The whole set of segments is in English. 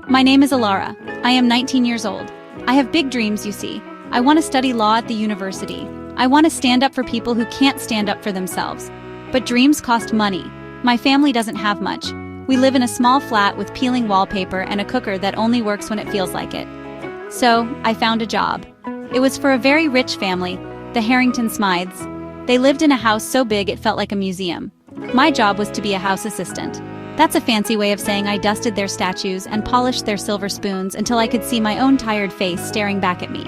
My name is Alara. I am 19 years old. I have big dreams, you see. I want to study law at the university. I want to stand up for people who can't stand up for themselves. But dreams cost money. My family doesn't have much. We live in a small flat with peeling wallpaper and a cooker that only works when it feels like it. So, I found a job. It was for a very rich family, the Harrington Smythes. They lived in a house so big it felt like a museum. My job was to be a house assistant. That's a fancy way of saying I dusted their statues and polished their silver spoons until I could see my own tired face staring back at me.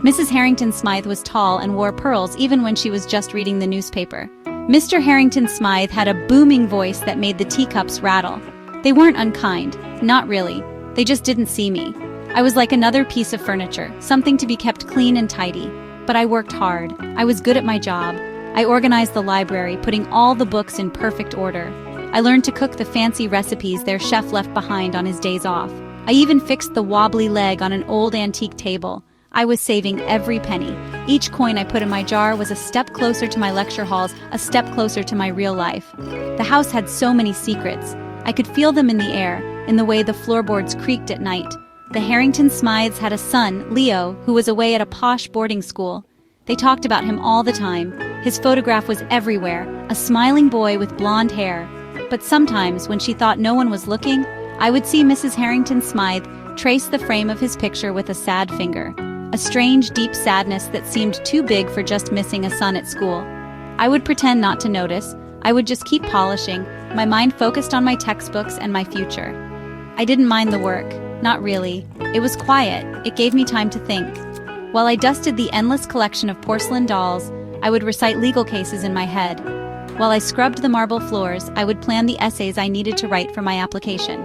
Mrs. Harrington Smythe was tall and wore pearls even when she was just reading the newspaper. Mr. Harrington Smythe had a booming voice that made the teacups rattle. They weren't unkind, not really. They just didn't see me. I was like another piece of furniture, something to be kept clean and tidy. But I worked hard. I was good at my job. I organized the library, putting all the books in perfect order. I learned to cook the fancy recipes their chef left behind on his days off. I even fixed the wobbly leg on an old antique table. I was saving every penny. Each coin I put in my jar was a step closer to my lecture halls, a step closer to my real life. The house had so many secrets. I could feel them in the air, in the way the floorboards creaked at night. The Harrington Smythes had a son, Leo, who was away at a posh boarding school. They talked about him all the time. His photograph was everywhere, a smiling boy with blonde hair. But sometimes, when she thought no one was looking, I would see Mrs. Harrington Smythe trace the frame of his picture with a sad finger. A strange, deep sadness that seemed too big for just missing a son at school. I would pretend not to notice. I would just keep polishing, my mind focused on my textbooks and my future. I didn't mind the work. Not really. It was quiet. It gave me time to think. While I dusted the endless collection of porcelain dolls, I would recite legal cases in my head. While I scrubbed the marble floors, I would plan the essays I needed to write for my application.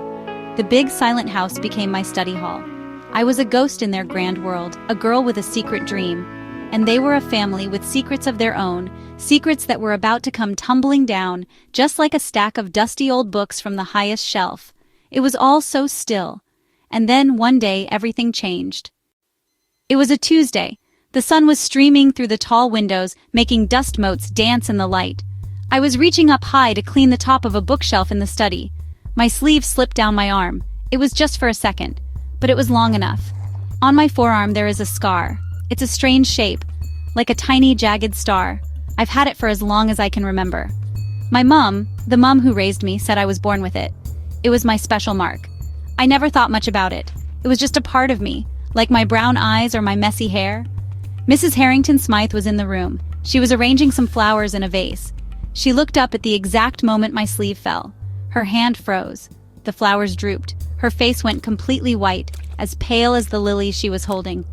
The big silent house became my study hall. I was a ghost in their grand world, a girl with a secret dream. And they were a family with secrets of their own, secrets that were about to come tumbling down, just like a stack of dusty old books from the highest shelf. It was all so still. And then, one day, everything changed. It was a Tuesday. The sun was streaming through the tall windows, making dust motes dance in the light. I was reaching up high to clean the top of a bookshelf in the study. My sleeve slipped down my arm. It was just for a second, but it was long enough. On my forearm there is a scar. It's a strange shape, like a tiny jagged star. I've had it for as long as I can remember. My mom, the mom who raised me, said I was born with it. It was my special mark. I never thought much about it. It was just a part of me, like my brown eyes or my messy hair. Mrs. Harrington Smythe was in the room. She was arranging some flowers in a vase. She looked up at the exact moment my sleeve fell. Her hand froze. The flowers drooped. Her face went completely white, as pale as the lilies she was holding.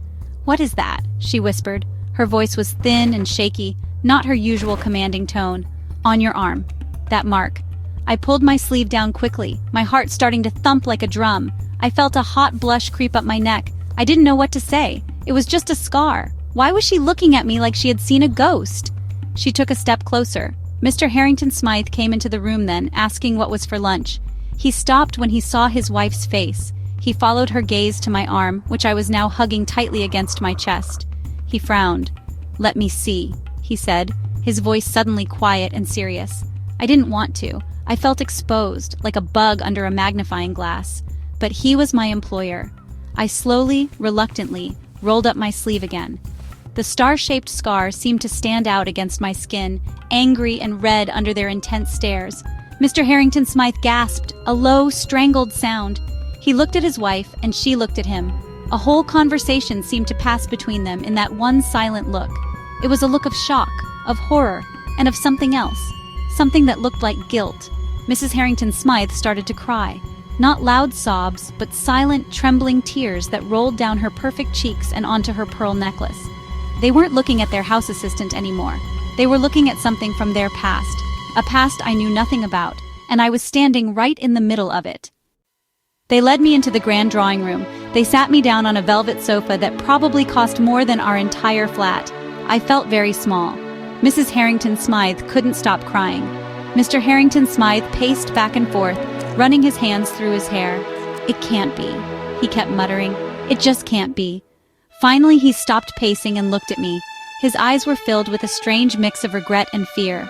"What is that?" she whispered. Her voice was thin and shaky, not her usual commanding tone. "On your arm. That mark." I pulled my sleeve down quickly, my heart starting to thump like a drum. I felt a hot blush creep up my neck. I didn't know what to say. It was just a scar. Why was she looking at me like she had seen a ghost? She took a step closer. Mr. Harrington Smythe came into the room then, asking what was for lunch. He stopped when he saw his wife's face. He followed her gaze to my arm, which I was now hugging tightly against my chest. He frowned. "Let me see," he said, his voice suddenly quiet and serious. I didn't want to. I felt exposed, like a bug under a magnifying glass. But he was my employer. I slowly, reluctantly, rolled up my sleeve again. The star-shaped scar seemed to stand out against my skin, angry and red under their intense stares. Mr. Harrington Smythe gasped, a low, strangled sound. He looked at his wife, and she looked at him. A whole conversation seemed to pass between them in that one silent look. It was a look of shock, of horror, and of something else. Something that looked like guilt. Mrs. Harrington Smythe started to cry. Not loud sobs, but silent, trembling tears that rolled down her perfect cheeks and onto her pearl necklace. They weren't looking at their house assistant anymore. They were looking at something from their past, a past I knew nothing about, and I was standing right in the middle of it. They led me into the grand drawing room. They sat me down on a velvet sofa that probably cost more than our entire flat. I felt very small. Mrs. Harrington Smythe couldn't stop crying. Mr. Harrington Smythe paced back and forth, running his hands through his hair. "It can't be," he kept muttering. "It just can't be." Finally, he stopped pacing and looked at me. His eyes were filled with a strange mix of regret and fear.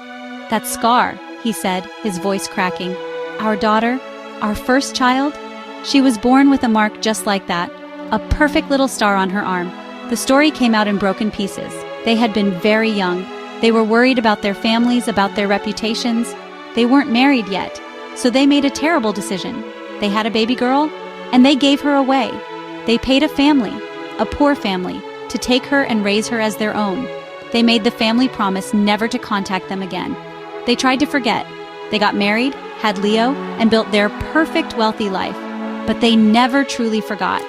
"That scar," he said, his voice cracking. "Our daughter? Our first child? She was born with a mark just like that, a perfect little star on her arm. The story came out in broken pieces. They had been very young. They were worried about their families, about their reputations. They weren't married yet, so they made a terrible decision. They had a baby girl, and they gave her away. They paid a family, a poor family, to take her and raise her as their own. They made the family promise never to contact them again. They tried to forget. They got married, had Leo, and built their perfect wealthy life. But they never truly forgot.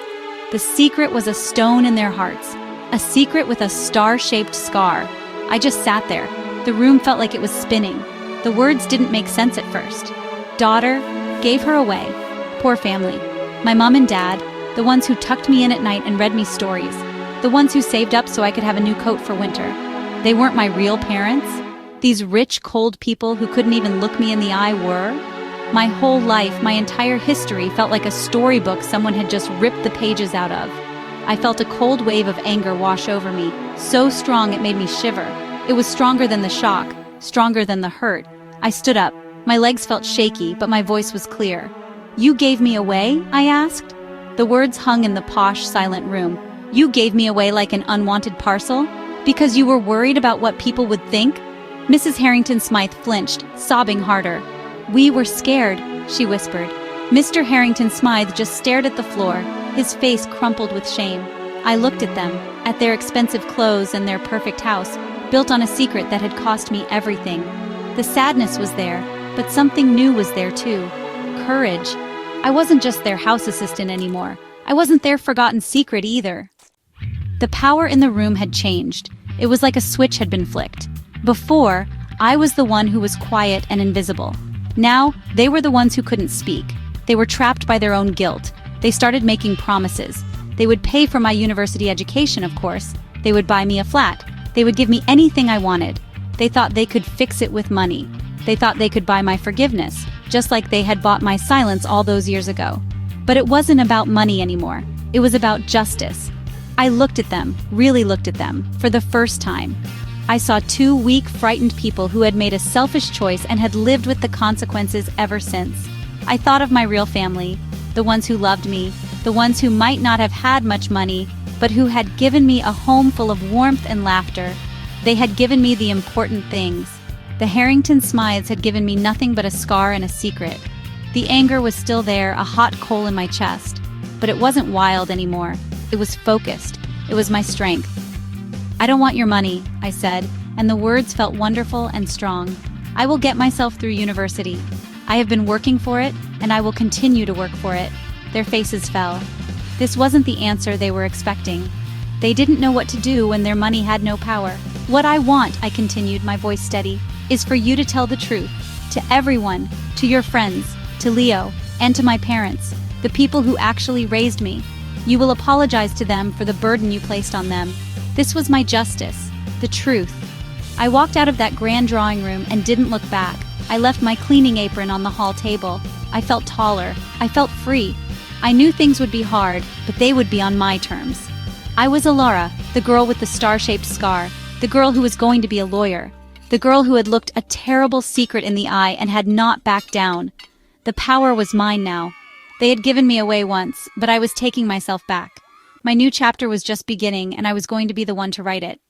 The secret was a stone in their hearts, a secret with a star-shaped scar. I just sat there. The room felt like it was spinning. The words didn't make sense at first. Daughter, gave her away. Poor family. My mom and dad, the ones who tucked me in at night and read me stories. The ones who saved up so I could have a new coat for winter. They weren't my real parents. These rich, cold people who couldn't even look me in the eye were. My whole life, my entire history felt like a storybook someone had just ripped the pages out of. I felt a cold wave of anger wash over me, so strong it made me shiver. It was stronger than the shock, stronger than the hurt. I stood up. My legs felt shaky, but my voice was clear. You gave me away? I asked. The words hung in the posh, silent room. You gave me away like an unwanted parcel? Because you were worried about what people would think? Mrs. Harrington Smythe flinched, sobbing harder. We were scared, she whispered. Mr. Harrington Smythe just stared at the floor, his face crumpled with shame. I looked at them, at their expensive clothes and their perfect house, built on a secret that had cost me everything. The sadness was there, but something new was there too. Courage. I wasn't just their house assistant anymore. I wasn't their forgotten secret either. The power in the room had changed. It was like a switch had been flicked. Before, I was the one who was quiet and invisible. Now, they were the ones who couldn't speak. They were trapped by their own guilt. They started making promises. They would pay for my university education, of course. They would buy me a flat. They would give me anything I wanted. They thought they could fix it with money. They thought they could buy my forgiveness, just like they had bought my silence all those years ago. But it wasn't about money anymore. It was about justice. I looked at them, really looked at them, for the first time. I saw two weak, frightened people who had made a selfish choice and had lived with the consequences ever since. I thought of my real family, the ones who loved me, the ones who might not have had much money, but who had given me a home full of warmth and laughter. They had given me the important things. The Harrington Smythes had given me nothing but a scar and a secret. The anger was still there, a hot coal in my chest. But it wasn't wild anymore. It was focused. It was my strength. I don't want your money, I said, and the words felt wonderful and strong. I will get myself through university. I have been working for it, and I will continue to work for it. Their faces fell. This wasn't the answer they were expecting. They didn't know what to do when their money had no power. What I want, I continued, my voice steady, is for you to tell the truth. To everyone, to your friends, to Leo, and to my parents, the people who actually raised me. You will apologize to them for the burden you placed on them. This was my justice, the truth. I walked out of that grand drawing room and didn't look back. I left my cleaning apron on the hall table. I felt taller. I felt free. I knew things would be hard, but they would be on my terms. I was Alara, the girl with the star-shaped scar, the girl who was going to be a lawyer, the girl who had looked a terrible secret in the eye and had not backed down. The power was mine now. They had given me away once, but I was taking myself back. My new chapter was just beginning, and I was going to be the one to write it.